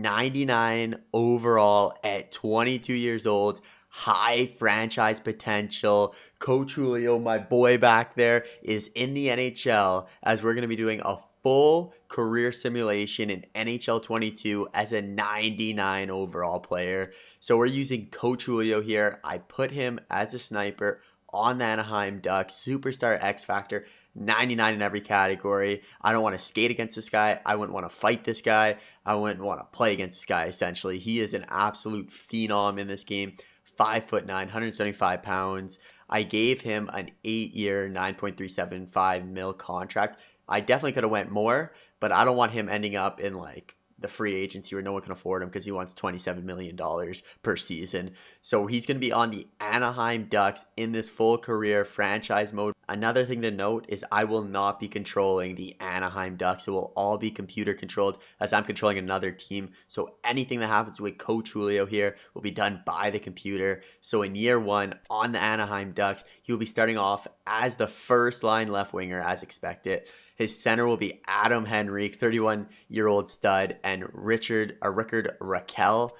99 overall at 22 years old. High franchise potential. Coach Julio, my boy back there, is in the NHL as we're going to be doing a full career simulation in NHL 22 as a 99 overall player. So we're using Coach Julio here. I put him as a sniper on the Anaheim Ducks, superstar X Factor, 99 in every category. I don't want to skate against this guy. I wouldn't want to fight this guy. I wouldn't want to play against this guy, essentially. He is an absolute phenom in this game. 5'9", 175 pounds. I gave him an 8-year, $9.375 mil contract. I definitely could have went more, but I don't want him ending up in like the free agency where no one can afford him because he wants $27 million per season. So he's going to be on the Anaheim Ducks in this full career franchise mode. Another thing to note is I will not be controlling the Anaheim Ducks. It will all be computer controlled as I'm controlling another team. So anything that happens with Coach Julio here will be done by the computer. So in year one on the Anaheim Ducks, he will be starting off as the first line left winger as expected. His center will be Adam Henrique, 31-year-old stud, and Rickard Rakell.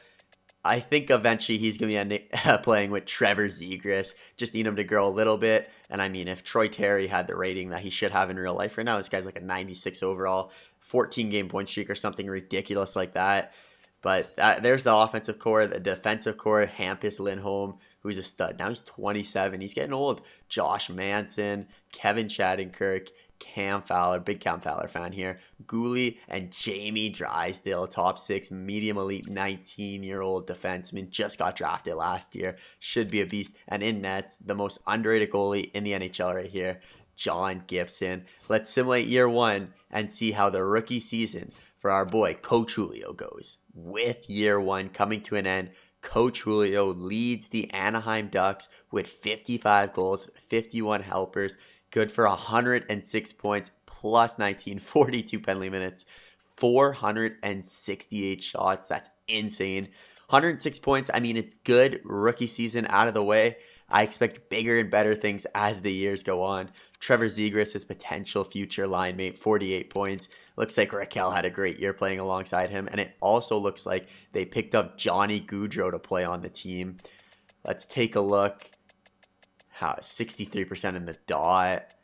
I think eventually he's going to be playing with Trevor Zegras. Just need him to grow a little bit. And I mean, if Troy Terry had the rating that he should have in real life right now, this guy's like a 96 overall, 14-game point streak or something ridiculous like that. But there's the offensive core, the defensive core, Hampus Lindholm, who's a stud. Now he's 27. He's getting old. Josh Manson, Kevin Shattenkirk, Cam Fowler, big Cam Fowler fan here, Gooley, and Jamie Drysdale, top 6 medium elite 19-year-old defenseman, just got drafted last year, should be a beast. And in nets, the most underrated goalie in the NHL right here, John Gibson. Let's simulate year one and see how the rookie season for our boy Coach Julio goes. With year one coming to an end, Coach Julio leads the Anaheim Ducks with 55 goals, 51 helpers, good for 106 points, plus 19, 42 penalty minutes, 468 shots. That's insane. 106 points. I mean, it's good. Rookie season out of the way. I expect bigger and better things as the years go on. Trevor Zegras, his potential future line mate, 48 points. Looks like Rakell had a great year playing alongside him. And it also looks like they picked up Johnny Gaudreau to play on the team. Let's take a look. 63% in the dot,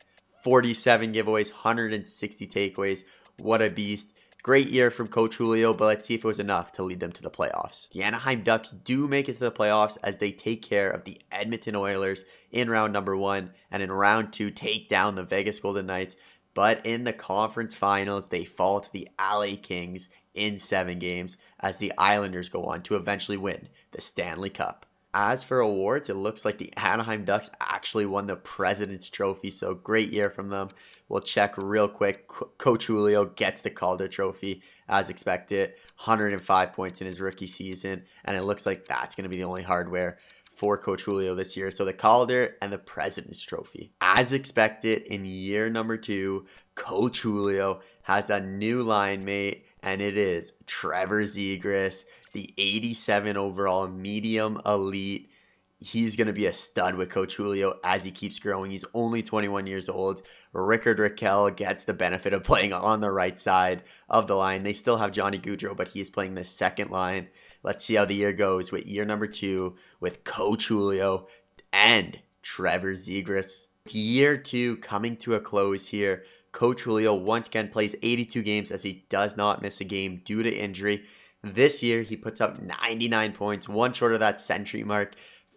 47 giveaways, 160 takeaways. What a beast. Great year from Coach Julio, but let's see if it was enough to lead them to the playoffs. The Anaheim Ducks do make it to the playoffs as they take care of the Edmonton Oilers in round number 1, and in round 2 take down the Vegas Golden Knights. But in the conference finals, they fall to the LA Kings in 7 games as the Islanders go on to eventually win the Stanley Cup. As for awards, it looks like the Anaheim Ducks actually won the President's Trophy, so great year from them. We'll check real quick. Coach Julio gets the Calder Trophy as expected, 105 points in his rookie season, and it looks like that's going to be the only hardware for Coach Julio this year. So the Calder and the President's Trophy. As expected in year number 2, Coach Julio has a new line mate, and it is Trevor Zegras, the 87 overall medium elite. He's going to be a stud with Coach Julio as he keeps growing. He's only 21 years old. Rickard Rakell gets the benefit of playing on the right side of the line. They still have Johnny Gaudreau, but he is playing the second line. Let's see how the year goes with year number 2 with Coach Julio and Trevor Zegras. Year 2 coming to a close here. Coach Julio once again plays 82 games as he does not miss a game due to injury. This year, he puts up 99 points, one short of that century mark,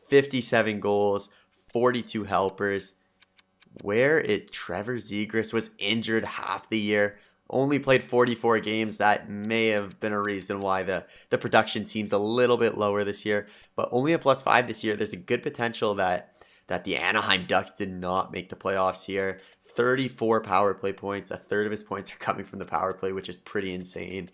57 goals, 42 helpers. Where Trevor Zegras was injured half the year, only played 44 games. That may have been a reason why the production seems a little bit lower this year, but only a +5 this year. There's a good potential that the Anaheim Ducks did not make the playoffs here. 34 power play points. A third of his points are coming from the power play, which is pretty insane.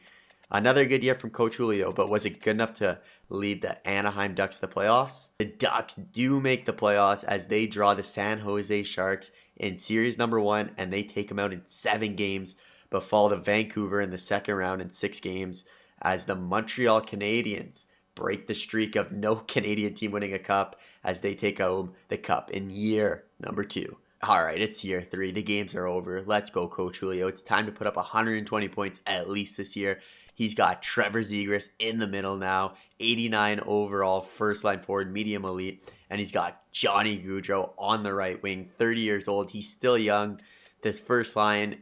Another good year from Coach Julio, but was it good enough to lead the Anaheim Ducks to the playoffs? The Ducks do make the playoffs as they draw the San Jose Sharks in series number 1, and they take them out in 7 games, but fall to Vancouver in the second round in 6 games as the Montreal Canadiens break the streak of no Canadian team winning a cup as they take home the cup in year number 2. All right, it's year 3. The games are over. Let's go, Coach Julio. It's time to put up 120 points at least this year. He's got Trevor Zegras in the middle now, 89 overall, first line forward, medium elite. And he's got Johnny Gaudreau on the right wing, 30 years old. He's still young. This first line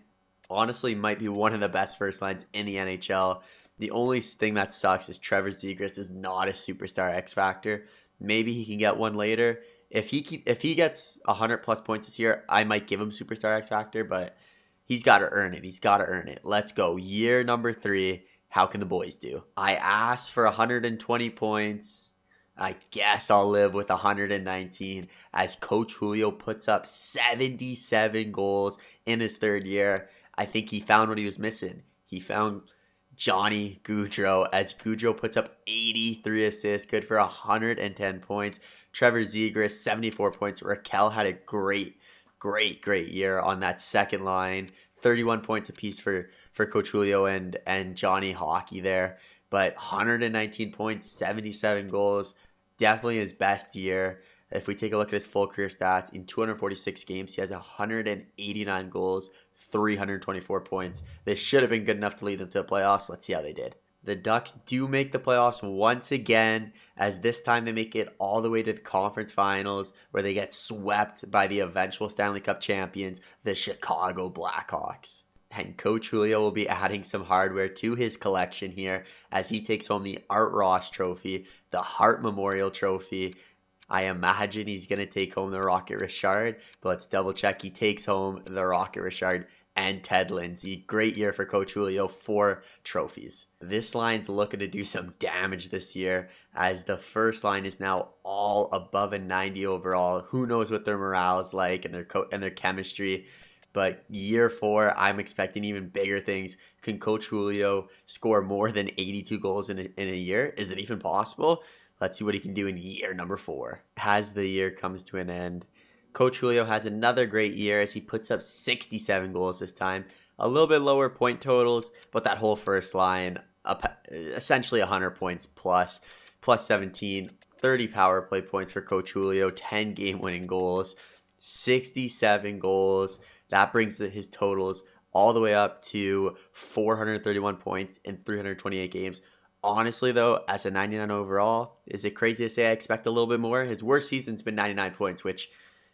honestly might be one of the best first lines in the NHL. The only thing that sucks is Trevor Zegras is not a superstar X factor. Maybe he can get one later. If he gets 100 plus points this year, I might give him superstar X factor, but he's got to earn it. He's got to earn it. Let's go. Year number 3. How can the boys do? I asked for 120 points. I guess I'll live with 119 as Coach Julio puts up 77 goals in his third year. I think he found what he was missing. He found Johnny Gaudreau as Gaudreau puts up 83 assists, good for 110 points. Trevor Zegras, 74 points. Raquel had a great year on that second line. 31 points apiece for Coach Julio and Johnny Hockey there. But 119 points, 77 goals, definitely his best year. If we take a look at his full career stats, in 246 games, he has 189 goals, 324 points. This should have been good enough to lead them to the playoffs. Let's see how they did. The Ducks do make the playoffs once again, as this time they make it all the way to the conference finals, where they get swept by the eventual Stanley Cup champions, the Chicago Blackhawks. And Coach Julio will be adding some hardware to his collection here as he takes home the Art Ross Trophy, the Hart Memorial Trophy. I imagine he's going to take home the Rocket Richard, but let's double check. He takes home the Rocket Richard and Ted Lindsay. Great year for Coach Julio, 4 trophies. This line's looking to do some damage this year as the first line is now all above a 90 overall. Who knows what their morale is like and their chemistry. But year 4, I'm expecting even bigger things. Can Coach Julio score more than 82 goals in a year? Is it even possible? Let's see what he can do in year number 4. As the year comes to an end, Coach Julio has another great year as he puts up 67 goals this time. A little bit lower point totals, but that whole first line, essentially 100 points plus 17, 30 power play points for Coach Julio, 10 game-winning goals, 67 goals. That brings his totals all the way up to 431 points in 328 games. Honestly, though, as a 99 overall, is it crazy to say I expect a little bit more? His worst season's been 99 points, which,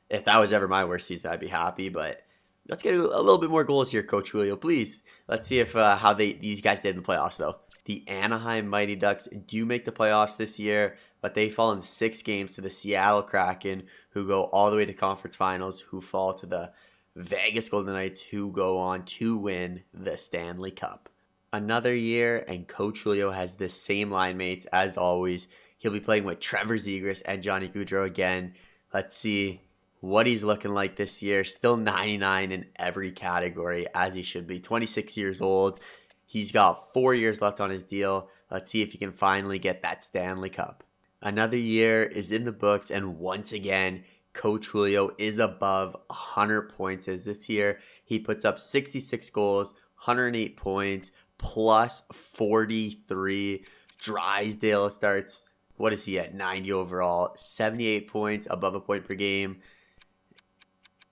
if that was ever my worst season, I'd be happy. But let's get a little bit more goals here, Coach Julio, please. Let's see if how these guys did in the playoffs, though. The Anaheim Mighty Ducks do make the playoffs this year, but they fall in 6 games to the Seattle Kraken, who go all the way to conference finals, who fall to the Vegas Golden Knights, who go on to win the Stanley Cup. Another year, and Coach Julio has the same line mates as always. He'll be playing with Trevor Zegras and Johnny Gaudreau again. Let's see what he's looking like this year. Still 99 in every category, as he should be. 26 years old. He's got 4 years left on his deal. Let's see if he can finally get that Stanley Cup. Another year is in the books, and once again, Coach Julio is above 100 points as this year. He puts up 66 goals, 108 points, plus 43. Drysdale starts, what is he at, 90 overall, 78 points, above a point per game.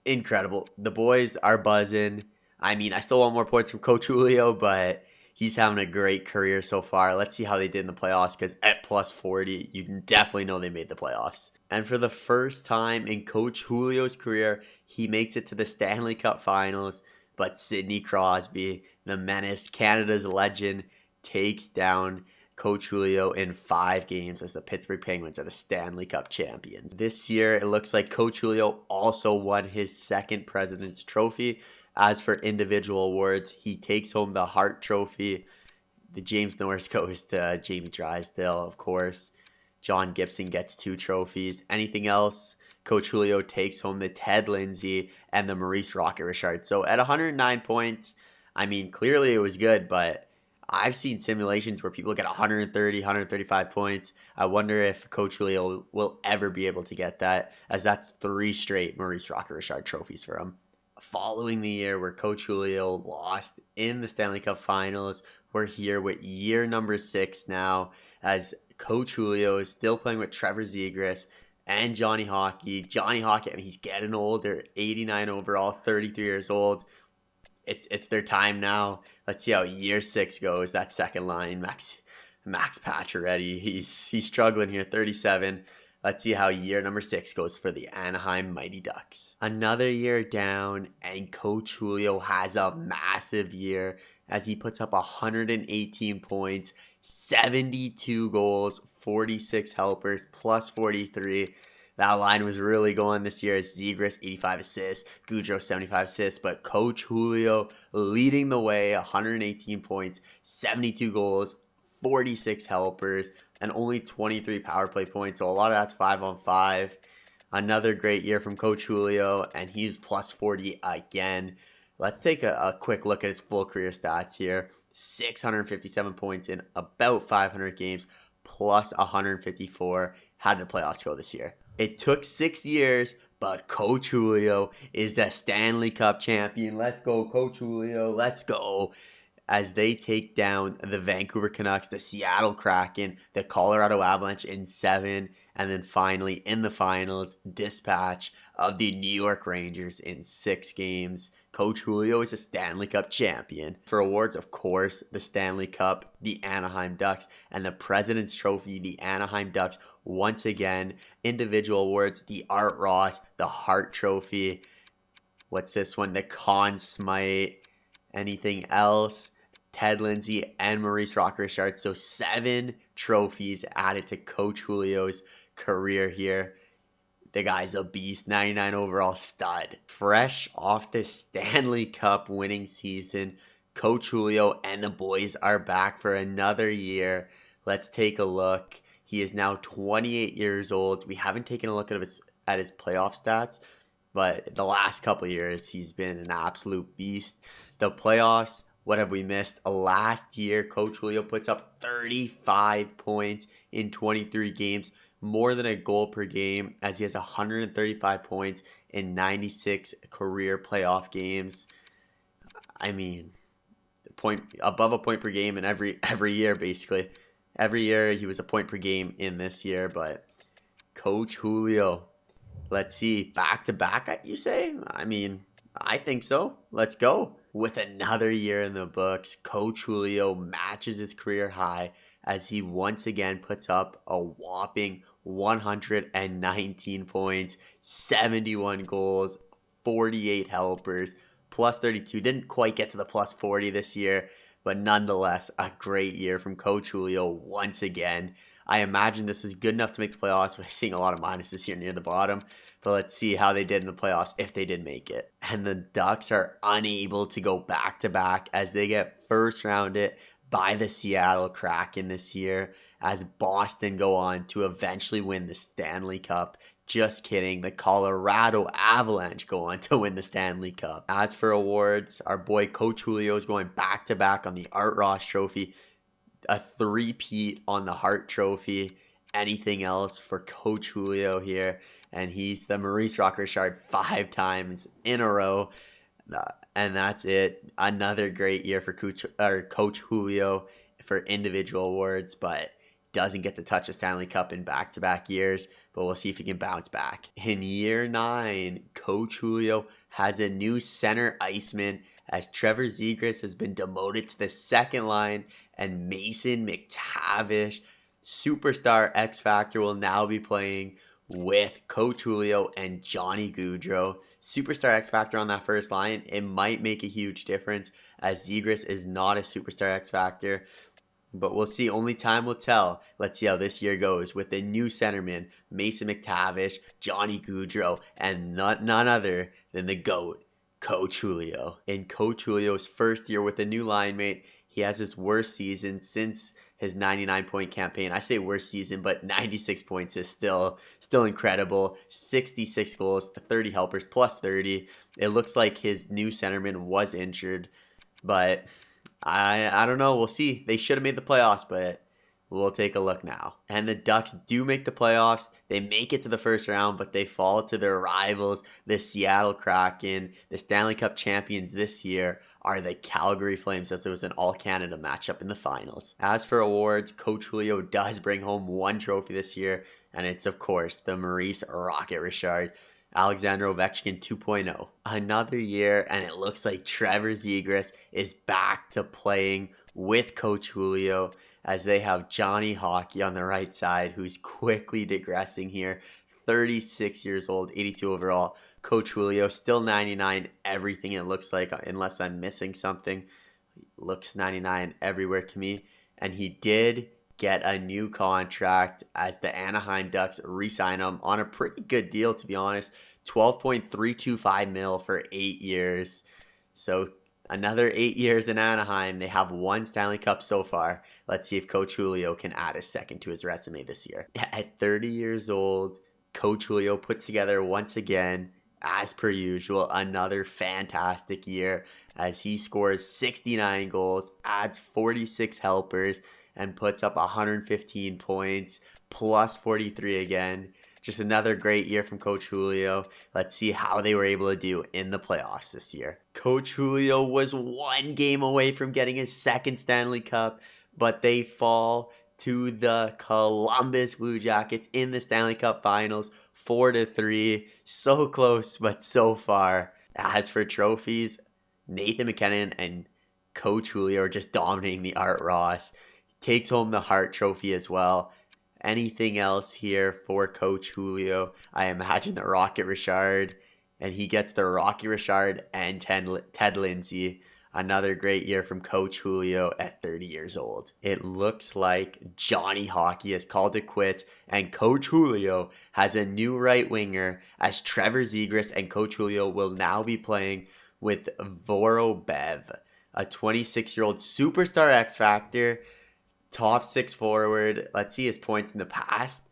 Incredible. The boys are buzzing. I mean, I still want more points from Coach Julio, but he's having a great career so far. Let's see how they did in the playoffs, because at plus 40, you can definitely know they made the playoffs. And for the first time in Coach Julio's career, he makes it to the Stanley Cup Finals. But Sidney Crosby, the menace, Canada's legend, takes down Coach Julio in 5 games as the Pittsburgh Penguins are the Stanley Cup champions. This year, it looks like Coach Julio also won his second President's Trophy. As for individual awards, he takes home the Hart Trophy. The James Norris goes to Jamie Drysdale, of course. John Gibson gets 2 trophies. Anything else? Coach Julio takes home the Ted Lindsay and the Maurice Rocket Richard. So at 109 points, I mean, clearly it was good, but I've seen simulations where people get 130, 135 points. I wonder if Coach Julio will ever be able to get that, as that's 3 straight Maurice Rocket Richard trophies for him. Following the year where Coach Julio lost in the Stanley Cup Finals, we're here with year number 6 now, as Coach Julio is still playing with Trevor Zegras and Johnny Hockey. Johnny Hockey, I mean, he's getting older, 89 overall, 33 years old. it's their time now. Let's see how year 6 goes. That second line, Max Pacioretty, he's struggling here, 37. Let's see how year number 6 goes for the Anaheim Mighty Ducks. Another year down, and Coach Julio has a massive year as he puts up 118 points, 72 goals, 46 helpers, plus 43. That line was really going this year as Zegras 85 assists, Gaudreau 75 assists, but Coach Julio leading the way, 118 points, 72 goals, 46 helpers, and only 23 power play points. So a lot of that's 5-on-5. Another great year from Coach Julio, and he's plus 40 again. Let's take a quick look at his full career stats here. 657 points in about 500 games, plus 154. How did the playoffs go this year? It took 6 years, but Coach Julio is a Stanley Cup champion. Let's go, Coach Julio. Let's go. As they take down the Vancouver Canucks, the Seattle Kraken, the Colorado Avalanche in 7, and then finally in the finals, dispatch of the New York Rangers in 6 games. Coach Julio is a Stanley Cup champion. For awards, of course, the Stanley Cup, the Anaheim Ducks, and the President's Trophy, the Anaheim Ducks. Once again, individual awards, the Art Ross, the Hart Trophy. What's this one? The Conn Smythe. Anything else? Ted Lindsay and Maurice Richard. So 7 trophies added to Coach Julio's career here. The guy's a beast, 99 overall stud. Fresh off the Stanley Cup winning season, Coach Julio and the boys are back for another year. Let's take a look. He is now 28 years old. We haven't taken a look at his playoff stats, but the last couple of years, he's been an absolute beast. The playoffs, what have we missed? Last year, Coach Julio puts up 35 points in 23 games, more than a goal per game, as he has 135 points in 96 career playoff games. I mean, above a point per game in every year, basically. Every year he was a point per game in this year, but Coach Julio, let's see, back to back, you say? I mean, I think so. Let's go. With another year in the books, Coach Julio matches his career high as he once again puts up a whopping 119 points, 71 goals, 48 helpers, plus 32. Didn't quite get to the plus 40 this year, but nonetheless, a great year from Coach Julio once again. I imagine this is good enough to make the playoffs, but I'm seeing a lot of minuses here near the bottom. But let's see how they did in the playoffs if they did make it. And the Ducks are unable to go back-to-back as they get first rounded by the Seattle Kraken this year, as Boston go on to eventually win the Stanley Cup. Just kidding. The Colorado Avalanche go on to win the Stanley Cup. As for awards, our boy Coach Julio is going back-to-back on the Art Ross Trophy, a 3-peat on the Hart Trophy. Anything else for Coach Julio here? And he's the Maurice Richard 5 times in a row. And that's it. Another great year for Coach Julio for individual awards, but doesn't get to touch the Stanley Cup in back-to-back years. But we'll see if he can bounce back. In year 9, Coach Julio has a new center iceman as Trevor Zegras has been demoted to the second line, and Mason McTavish, superstar X Factor, will now be playing with Coach Julio and Johnny Gaudreau. Superstar X Factor on that first line, it might make a huge difference as Zegras is not a superstar X Factor. But we'll see. Only time will tell. Let's see how this year goes with the new centerman, Mason McTavish, Johnny Gaudreau, and none other than the GOAT, Coach Julio. In Coach Julio's first year with a new line mate, he has his worst season since his 99-point campaign. I say worst season, but 96 points is still incredible. 66 goals, 30 helpers, plus 30. It looks like his new centerman was injured, but I don't know. We'll see. They should have made the playoffs, but we'll take a look now. And the Ducks do make the playoffs. They make it to the first round, but they fall to their rivals, the Seattle Kraken. The Stanley Cup champions this year are the Calgary Flames, as there was an all-Canada matchup in the finals. As for awards, Coach Julio does bring home 1 trophy this year, and it's, of course, the Maurice Rocket Richard Alexander Ovechkin 2.0. Another year, and it looks like Trevor Zegras is back to playing with Coach Julio as they have Johnny Hockey on the right side, who's quickly digressing here. 36 years old, 82 overall. Coach Julio, still 99, everything it looks like, unless I'm missing something. Looks 99 everywhere to me. And he did get a new contract as the Anaheim Ducks re-sign him on a pretty good deal, to be honest. $12.325 million for 8 years. So another 8 years in Anaheim. They have one Stanley Cup so far. Let's see if Coach Julio can add a second to his resume this year. At 30 years old, Coach Julio puts together once again, as per usual, another fantastic year as he scores 69 goals, adds 46 helpers, and puts up 115 points, plus 43 again. Just another great year from Coach Julio. Let's see how they were able to do in the playoffs this year. Coach Julio was one game away from getting his second Stanley Cup, but they fall to the Columbus Blue Jackets in the Stanley Cup Finals, 4-3. So close, but so far. As for trophies, Nathan McKinnon and Coach Julio are just dominating the Art Ross. Takes home the Hart Trophy as well. Anything else here for Coach Julio? I imagine the Rocket Richard, and he gets the Rocket Richard and Ted Lindsay. Another great year from Coach Julio at 30 years old. It looks like Johnny Hockey has called it quits, and Coach Julio has a new right winger as Trevor Zegras, and Coach Julio will now be playing with Vorobev, a 26-year-old superstar X Factor. Top 6 forward. Let's see his points in the past.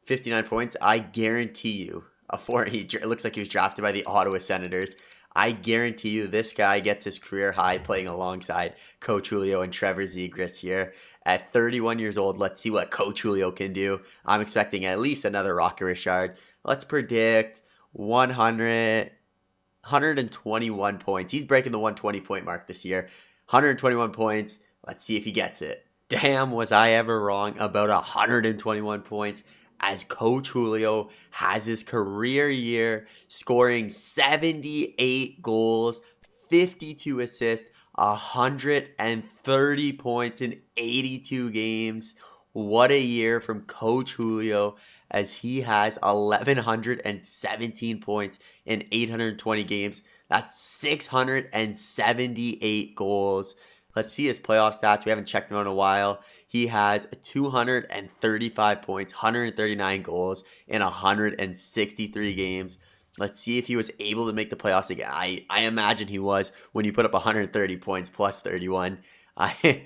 59 points. I guarantee you. It looks like he was drafted by the Ottawa Senators. I guarantee you this guy gets his career high playing alongside Coach Julio and Trevor Zegras here. At 31 years old, let's see what Coach Julio can do. I'm expecting at least another Rocket Richard. Let's predict 121 points. He's breaking the 120 point mark this year. 121 points. Let's see if he gets it. Damn, was I ever wrong about 121 points as Coach Julio has his career year, scoring 78 goals, 52 assists, 130 points in 82 games. What a year from Coach Julio as he has 1,117 points in 820 games. That's 678 goals. Let's see his playoff stats. We haven't checked him out in a while. He has 235 points, 139 goals in 163 games. Let's see if he was able to make the playoffs again. I imagine he was when you put up 130 points plus 31. I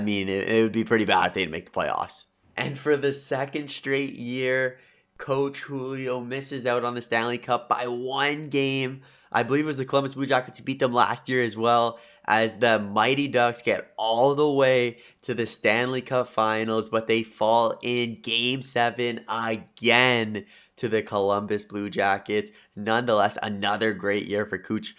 mean, it would be pretty bad if they didn't make the playoffs. And for the second straight year, Coach Julio misses out on the Stanley Cup by one game. I believe it was the Columbus Blue Jackets who beat them last year as well, as the Mighty Ducks get all the way to the Stanley Cup Finals, but they fall in Game 7 again to the Columbus Blue Jackets. Nonetheless, another great year for Coach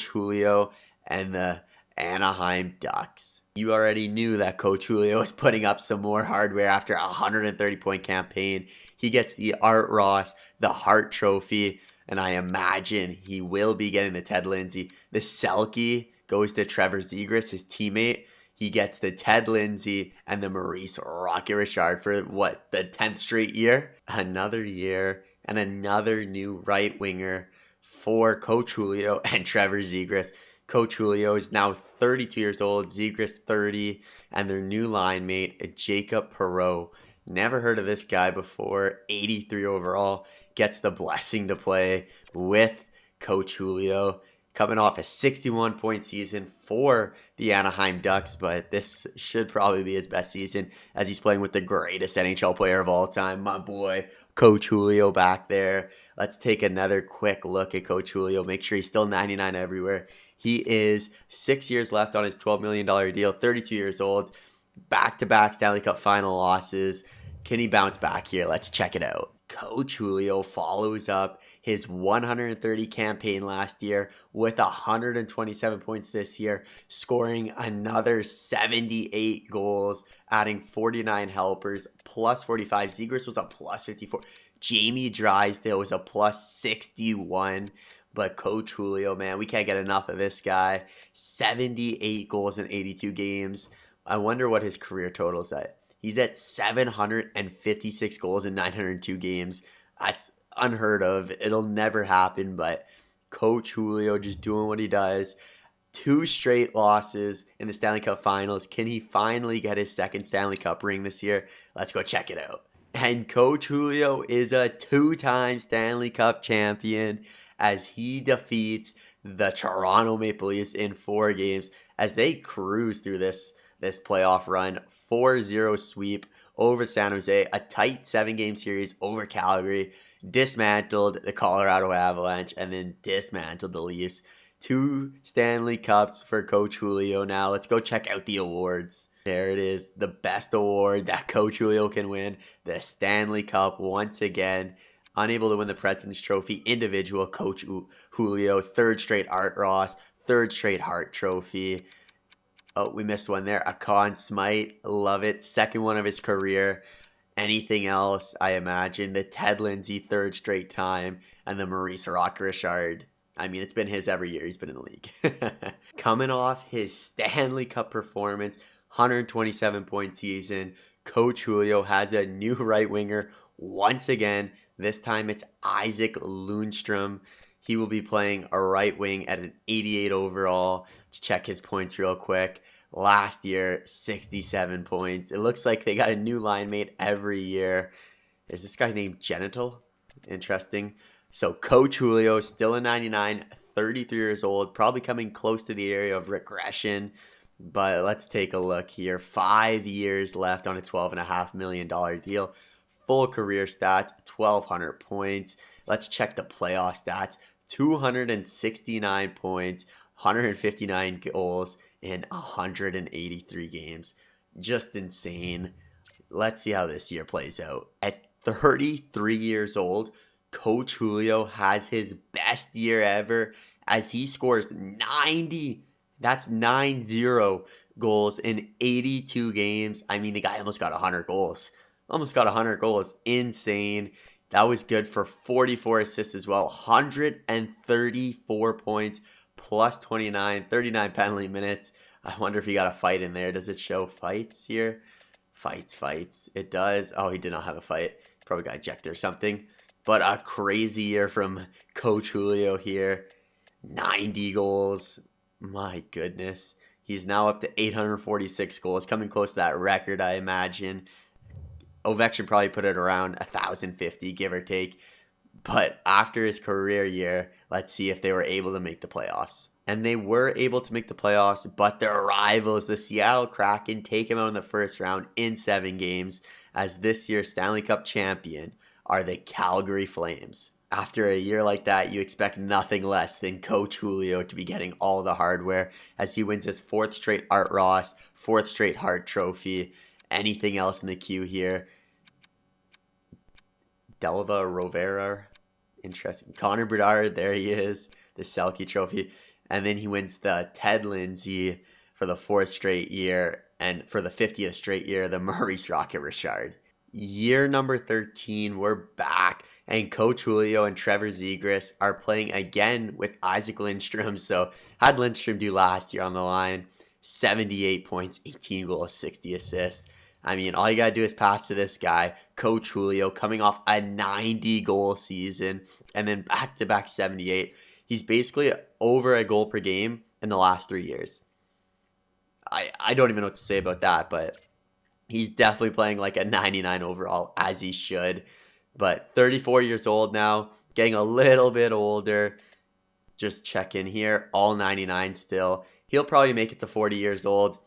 Julio and the Anaheim Ducks. You already knew that Coach Julio was putting up some more hardware after a 130-point campaign. He gets the Art Ross, the Hart Trophy, and I imagine he will be getting the Ted Lindsay. The Selke goes to Trevor Zegras, his teammate. He gets the Ted Lindsay and the Maurice Rocket Richard for, the 10th straight year? Another year and another new right winger for Coach Julio and Trevor Zegras. Coach Julio is now 32 years old, Zegras 30, and their new line mate, Jacob Perreault. Never heard of this guy before, 83 overall. Gets the blessing to play with Coach Julio, coming off a 61-point season for the Anaheim Ducks, but this should probably be his best season as he's playing with the greatest NHL player of all time, my boy, Coach Julio back there. Let's take another quick look at Coach Julio. Make sure he's still 99 everywhere. He is 6 years left on his $12 million deal, 32 years old, back-to-back Stanley Cup final losses. Can he bounce back here? Let's check it out. Coach Julio follows up his 130 campaign last year with 127 points this year, scoring another 78 goals, adding 49 helpers, plus 45. Zegras was a plus 54. Jamie Drysdale was a plus 61. But Coach Julio, man, we can't get enough of this guy. 78 goals in 82 games. I wonder what his career total's at. He's at 756 goals in 902 games. That's unheard of. It'll never happen, but Coach Julio just doing what he does. 2 straight losses in the Stanley Cup Finals. Can he finally get his second Stanley Cup ring this year? Let's go check it out. And Coach Julio is a 2-time Stanley Cup champion as he defeats the Toronto Maple Leafs in 4 games as they cruise through this playoff run. 4-0 sweep over San Jose, a tight 7-game series over Calgary, dismantled the Colorado Avalanche, and then dismantled the Leafs. 2 Stanley Cups for Coach Julio now. Let's go check out the awards. There it is, the best award that Coach Julio can win, the Stanley Cup once again. Unable to win the President's Trophy, individual Coach Julio, 3rd straight Art Ross, 3rd straight Hart Trophy. Oh, we missed one there. A Conn Smythe, love it. 2nd one of his career. Anything else, I imagine. The Ted Lindsay, 3rd straight time. And the Maurice Rock Richard. I mean, it's been his every year he's been in the league. Coming off his Stanley Cup performance, 127-point season, Coach Julio has a new right winger once again. This time it's Isaac Lundstrom. He will be playing a right wing at an 88 overall. Let's check his points real quick. Last year, 67 points. It looks like they got a new line mate every year. Is this guy named Genital? Interesting. So Coach Julio, still a 99, 33 years old, probably coming close to the area of regression. But let's take a look here. 5 years left on a $12.5 million deal. Full career stats, 1,200 points. Let's check the playoff stats. 269 points, 159 goals in 183 games. Just insane. Let's see how this year plays out. At 33 years old, Coach Julio has his best year ever as he scores 90. That's 90 goals in 82 games. I mean, the guy almost got 100 goals. Almost got 100 goals. Insane. That was good for 44 assists as well. 134 points plus 39 penalty minutes. I wonder if he got a fight in there. Does it show fights here? Fights. It does. Oh, he did not have a fight. Probably got ejected or something. But a crazy year from Coach Julio here. 90 goals. My goodness. He's now up to 846 goals. Coming close to that record, I imagine. Ovechkin probably put it around 1,050, give or take. But after his career year, let's see if they were able to make the playoffs. And they were able to make the playoffs, but their rivals, the Seattle Kraken, take them out in the first round in 7 games, as this year's Stanley Cup champion are the Calgary Flames. After a year like that, you expect nothing less than Coach Julio to be getting all the hardware as he wins his 4th straight Art Ross, 4th straight Hart Trophy. Anything else in the queue here? Delva Rovera, interesting. Connor Bedard, there he is, the Selke Trophy. And then he wins the Ted Lindsay for the 4th straight year, and for the 50th straight year, the Maurice Rocket Richard. Year number 13, we're back, and Coach Julio and Trevor Zegras are playing again with Isaac Lindstrom. So had Lindstrom do last year on the line, 78 points, 18 goals, 60 assists. I mean, all you got to do is pass to this guy, Coach Julio, coming off a 90-goal season and then back-to-back 78. He's basically over a goal per game in the last 3 years. I don't even know what to say about that, but he's definitely playing like a 99 overall, as he should. But 34 years old now, getting a little bit older. Just check in here, all 99 still. He'll probably make it to 40 years old,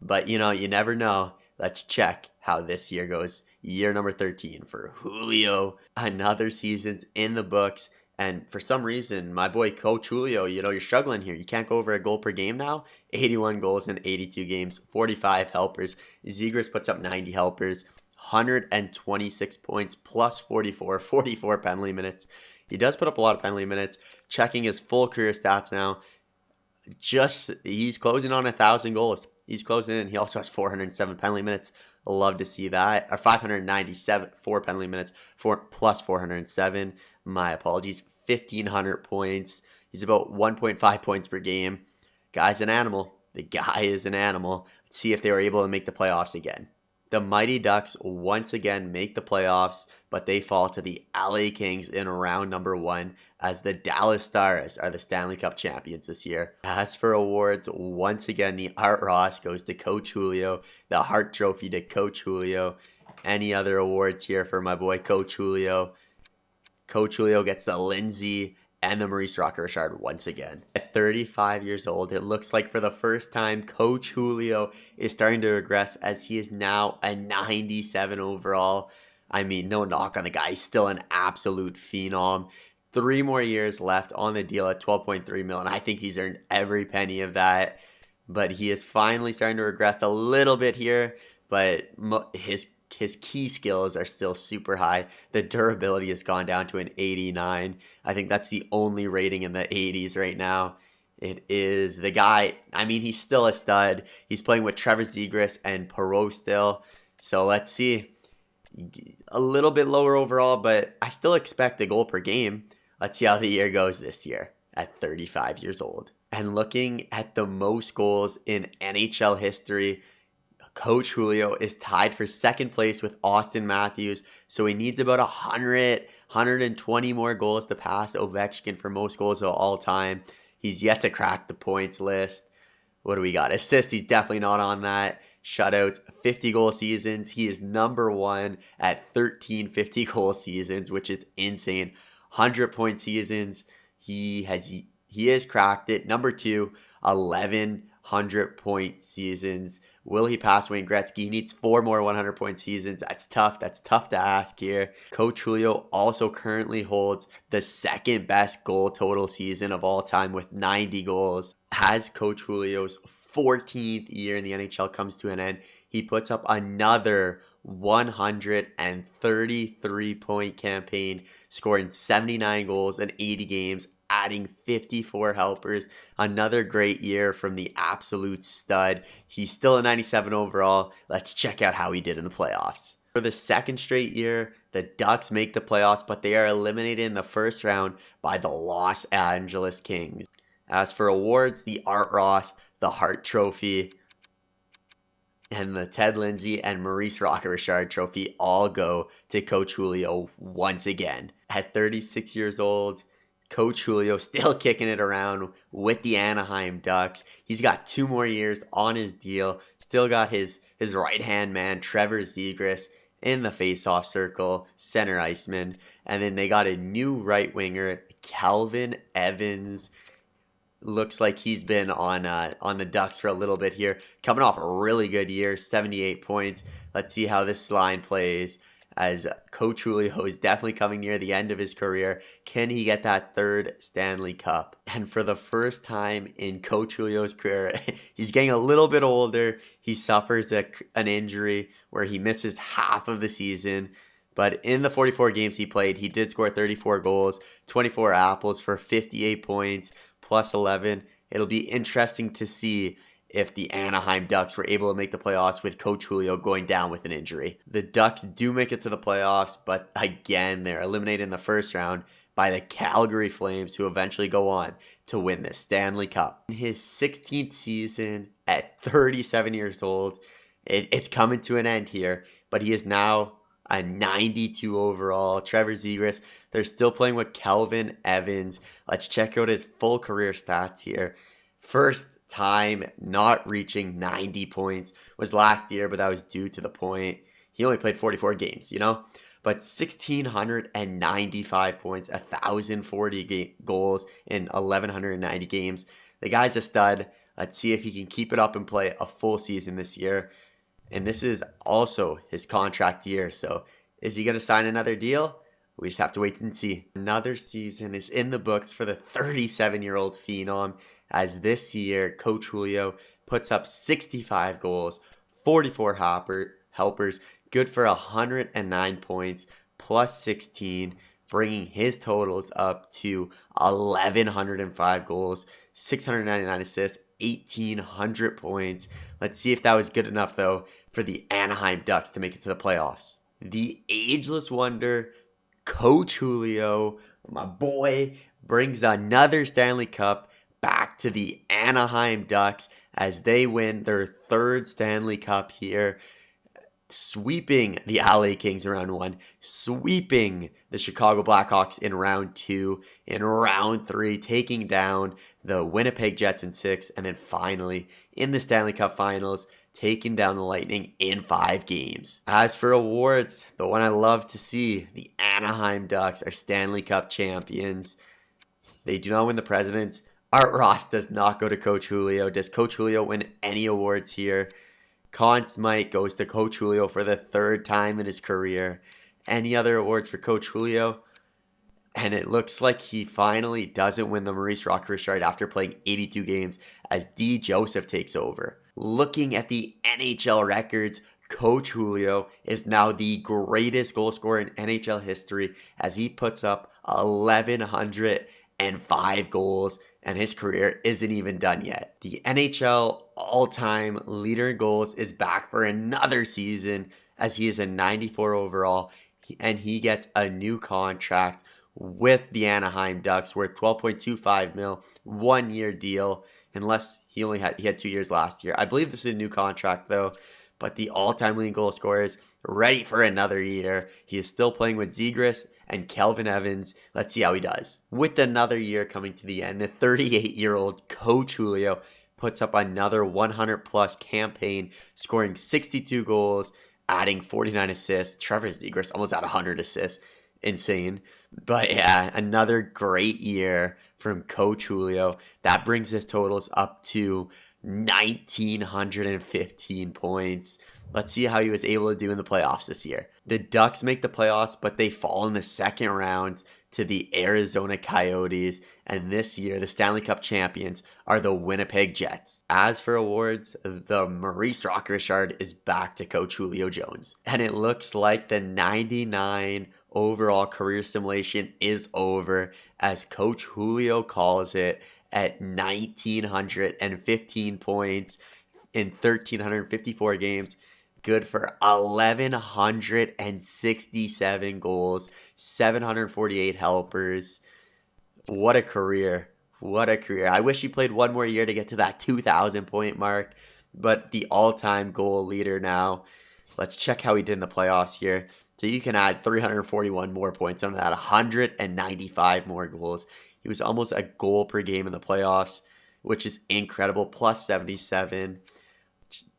but you never know. Let's check how this year goes. Year number 13 for Julio. Another season's in the books. And for some reason, my boy Coach Julio, you're struggling here. You can't go over a goal per game now. 81 goals in 82 games, 45 helpers. Zegras puts up 90 helpers, 126 points, plus 44 penalty minutes. He does put up a lot of penalty minutes. Checking his full career stats now. He's closing on 1,000 goals. he's closing in. He also has 407 penalty minutes. Love to see that. Or 597 4 penalty minutes, plus 407. My apologies. 1,500 points. He's about 1.5 points per game. Guy's an animal. The guy is an animal. Let's see if they were able to make the playoffs again. The Mighty Ducks once again make the playoffs, but they fall to the LA Kings in round number 1 as the Dallas Stars are the Stanley Cup champions this year. As for awards, once again, the Art Ross goes to Coach Julio, the Hart Trophy to Coach Julio. Any other awards here for my boy Coach Julio? Coach Julio gets the Lindsay and the Maurice Richard once again. At 35 years old, it looks like for the first time, Coach Julio is starting to regress as he is now a 97 overall. I mean, no knock on the guy. He's still an absolute phenom. 3 more years left on the deal at $12.3 million, and I think he's earned every penny of that. But he is finally starting to regress a little bit here, but his key skills are still super high. The durability has gone down to an 89. I think that's the only rating in the 80s right now. It is the guy. I mean, he's still a stud. He's playing with Trevor Zegras and Perreault still. So let's see. A little bit lower overall, but I still expect a goal per game. Let's see how the year goes this year at 35 years old. And looking at the most goals in NHL history, Coach Julio is tied for second place with Austin Matthews. So he needs about 120 more goals to pass Ovechkin for most goals of all time. He's yet to crack the points list. What do we got? Assists, he's definitely not on that. Shutouts, 50 goal seasons. He is number 1 at 13 50 goal seasons, which is insane. 100 point seasons. He has cracked it. Number 2, 1,100 point seasons. Will he pass Wayne Gretzky? He needs 4 more 100 point seasons. That's tough. That's tough to ask here. Coach Julio also currently holds the second best goal total season of all time with 90 goals. As Coach Julio's 14th year in the NHL comes to an end, he puts up another 133 point campaign, scoring 79 goals in 80 games, adding 54 helpers. Another great year from the absolute stud. He's still a 97 overall. Let's check out how he did in the playoffs. For the second straight year, the Ducks make the playoffs, but they are eliminated in the first round by the Los Angeles Kings. As for awards, the Art Ross, the Hart Trophy, and the Ted Lindsay and Maurice Richard Trophy all go to Coach Julio once again. At 36 years old, Coach Julio still kicking it around with the Anaheim Ducks. He's got 2 more years on his deal. Still got his right-hand man, Trevor Zegras, in the face-off circle, center iceman. And then they got a new right winger, Calvin Evans. Looks like he's been on the Ducks for a little bit here. Coming off a really good year, 78 points. Let's see how this line plays as Coach Julio is definitely coming near the end of his career. Can he get that 3rd Stanley Cup? And for the first time in Coach Julio's career, he's getting a little bit older. He suffers an injury where he misses half of the season. But in the 44 games he played, he did score 34 goals, 24 apples for 58 points. Plus 11. It'll be interesting to see if the Anaheim Ducks were able to make the playoffs with Coach Julio going down with an injury. The Ducks do make it to the playoffs, but again, they're eliminated in the first round by the Calgary Flames, who eventually go on to win the Stanley Cup. In his 16th season at 37 years old, it's coming to an end here, but he is now a 92 overall. Trevor Zegras, they're still playing with Calvin Evans. Let's check out his full career stats here. First time not reaching 90 points was last year, but that was due to the point he only played 44 games, But 1,695 points, 1,040 goals in 1,190 games. The guy's a stud. Let's see if he can keep it up and play a full season this year. And this is also his contract year. So is he going to sign another deal? We just have to wait and see. Another season is in the books for the 37-year-old phenom, as this year Coach Julio puts up 65 goals, 44 helpers, good for 109 points, plus 16, bringing his totals up to 1,105 goals, 699 assists, 1,800 points. Let's see if that was good enough, though, for the Anaheim Ducks to make it to the playoffs. The ageless wonder, Coach Julio, my boy, brings another Stanley Cup back to the Anaheim Ducks as they win their third Stanley Cup here, sweeping the LA Kings in round 1, sweeping the Chicago Blackhawks in round 2, in round 3, taking down the Winnipeg Jets in 6, and then finally in the Stanley Cup Finals, taking down the Lightning in 5 games. As for awards, the one I love to see, the Anaheim Ducks are Stanley Cup champions. They do not win the Presidents. Art Ross does not go to Coach Julio. Does Coach Julio win any awards here? Conn Smythe goes to Coach Julio for the 3rd time in his career. Any other awards for Coach Julio? And it looks like he finally doesn't win the Maurice Richard after playing 82 games as D. Joseph takes over. Looking at the NHL records, Coach Julio is now the greatest goal scorer in NHL history as he puts up 1,105 goals, and his career isn't even done yet. The NHL all-time leader in goals is back for another season as he is a 94 overall, and he gets a new contract with the Anaheim Ducks worth $12.25 million, 1-year deal, unless he had 2 years last year. I believe this is a new contract though, but the all-time leading goal scorer is ready for another year. He is still playing with Zegras and Kelvin Evans. Let's see how he does. With another year coming to the end, the 38-year-old Coach Julio puts up another 100-plus campaign, scoring 62 goals, adding 49 assists. Trevor Zegras almost had 100 assists. Insane. But yeah, another great year from Coach Julio. That brings his totals up to 1,915 points. Let's see how he was able to do in the playoffs this year. The Ducks make the playoffs, but they fall in the second round to the Arizona Coyotes. And this year, the Stanley Cup champions are the Winnipeg Jets. As for awards, the Maurice Richard is back to Coach Julio Jones. And it looks like the 99 overall career simulation is over as Coach Julio calls it at 1,915 points in 1,354 games. Good for 1,167 goals, 748 helpers. What a career. What a career. I wish he played one more year to get to that 2,000 point mark, but the all-time goal leader now. Let's check how he did in the playoffs here. So you can add 341 more points on that, 195 more goals. He was almost a goal per game in the playoffs, which is incredible. Plus 77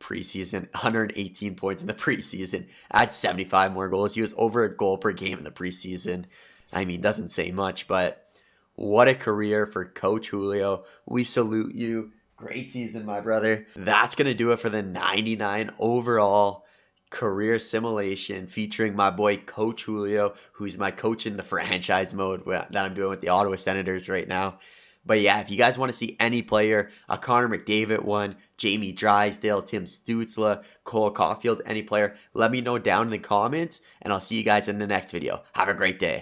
preseason, 118 points in the preseason. Add 75 more goals. He was over a goal per game in the preseason. I mean, doesn't say much, but what a career for Coach Julio. We salute you. Great season, my brother. That's going to do it for the 99 overall career simulation featuring my boy Coach Julio, who's my coach in the franchise mode that I'm doing with the Ottawa Senators right now. But yeah, if you guys want to see any player, a Connor McDavid one, Jamie Drysdale, Tim Stützle, Cole Caulfield, any player, let me know down in the comments, and I'll see you guys in the next video. Have a great day.